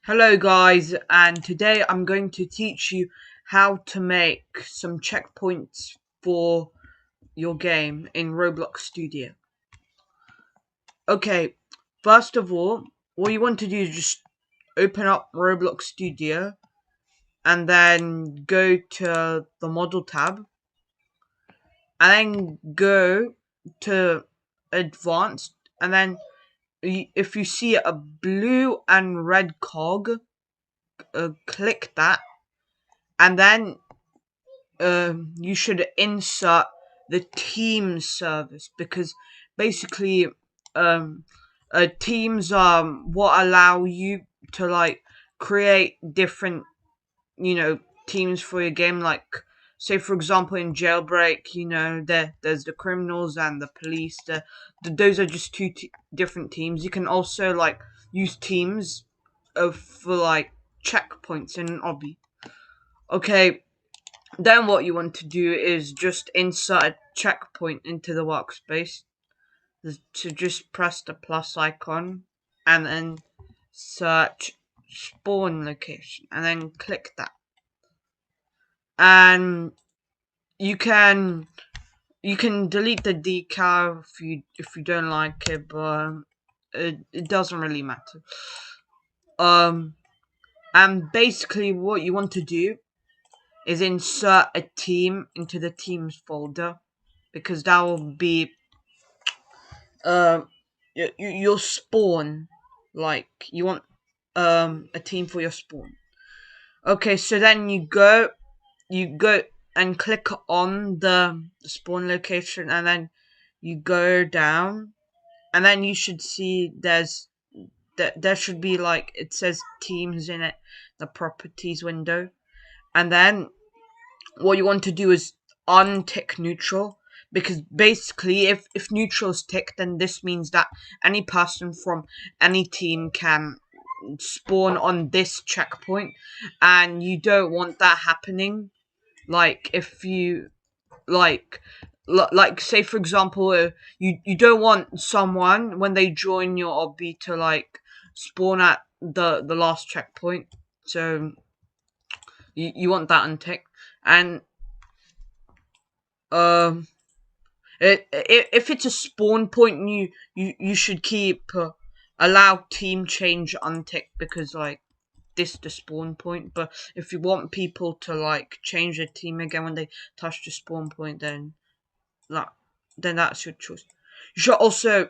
Hello guys, and today I'm going to teach you how to make some checkpoints for your game in Roblox Studio. Okay, first of all, what you want to do is just open up Roblox Studio and then go to the model tab and then go to advanced, and then if you see a blue and red cog, click that, and then you should insert the team service, because basically um teams are what allow you to create different teams for your game. Like, say for example, in Jailbreak, there's the criminals and the police. Those are just different teams. You can also use teams for checkpoints in an obby. Okay, then what you want to do is just insert a checkpoint into the workspace. So just press the plus icon and then search spawn location and then click that. And you can delete the decal if you don't like it, but it doesn't really matter. And basically what you want to do is insert a team into the teams folder, because that will be uh your spawn. Like, you want a team for your spawn. Okay, so then you go and click on the spawn location, and then you go down, and then you should see there should be, like, it says teams in it, the properties window. And then what you want to do is untick neutral, because basically if neutral is ticked, then this means that any person from any team can spawn on this checkpoint, and you don't want that happening. Like, if you like say for example, you don't want someone when they join your obby to spawn at the last checkpoint. So you want that unticked. And um if it's a spawn point, you should keep allow team change unticked, because this the spawn point. But if you want people to change their team again when they touch the spawn point, that that's your choice. You should also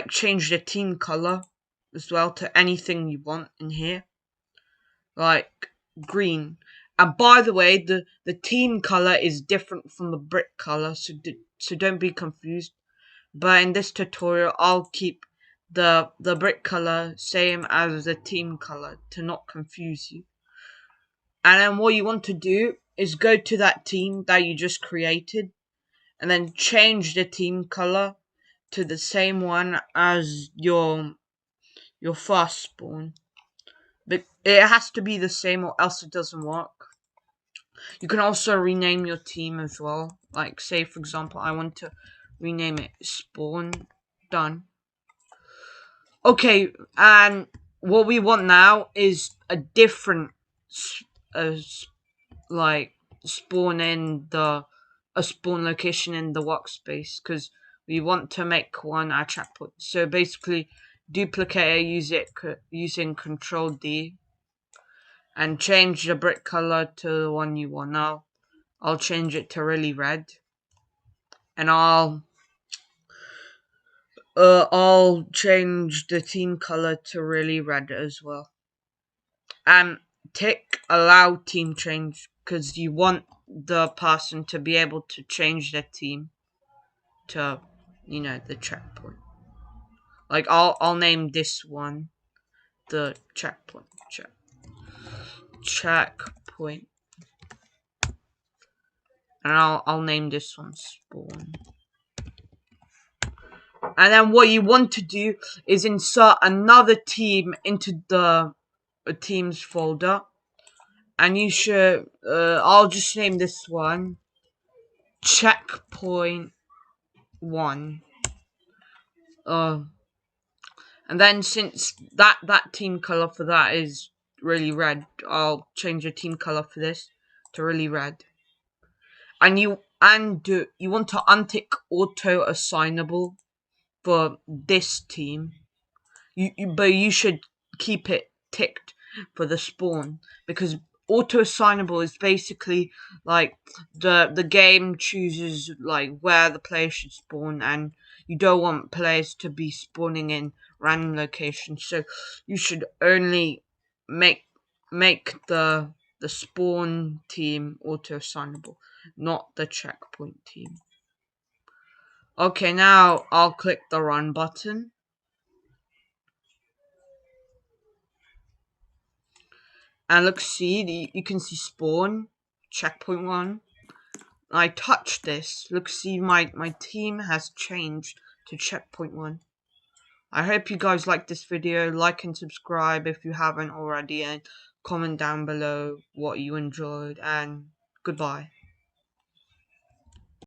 change the team color as well to anything you want in here, like green. And by the way, the team color is different from the brick color, so don't be confused. But in this tutorial, I'll keep the brick color same as the team color to not confuse you. And then what you want to do is go to that team that you just created, and then change the team color to the same one as your first spawn. But it has to be the same, or else it doesn't work. You can also rename your team as well. Like, say for example, I want to rename it Spawn. Done. Okay, and what we want now is a different uh, like spawn in the a spawn location in the workspace, because we want to make one our checkpoint. So basically, duplicate it using Control D, and change the brick color to the one you want. Now I'll change it to really red, and I'll change the team color to really red as well. And tick allow team change, because you want the person to be able to change their team to the checkpoint. Like, I'll name this one the checkpoint. Checkpoint. And I'll name this one spawn. And then what you want to do is insert another team into the teams folder. And you should I'll just name this one checkpoint 1. And then, since that team color for that is really red. I'll change the team color for this to really red. And you want to untick auto assignable for this team. But you should keep it ticked for the spawn, because auto assignable is basically like the game chooses like where the player should spawn, and you don't want players to be spawning in random locations. So you should only make the spawn team auto assignable, not the checkpoint team. Okay, now I'll click the run button. And look, see, you can see spawn, checkpoint 1. I touch this. Look, see, my team has changed to checkpoint 1. I hope you guys liked this video. Like and subscribe if you haven't already, and comment down below what you enjoyed, and goodbye.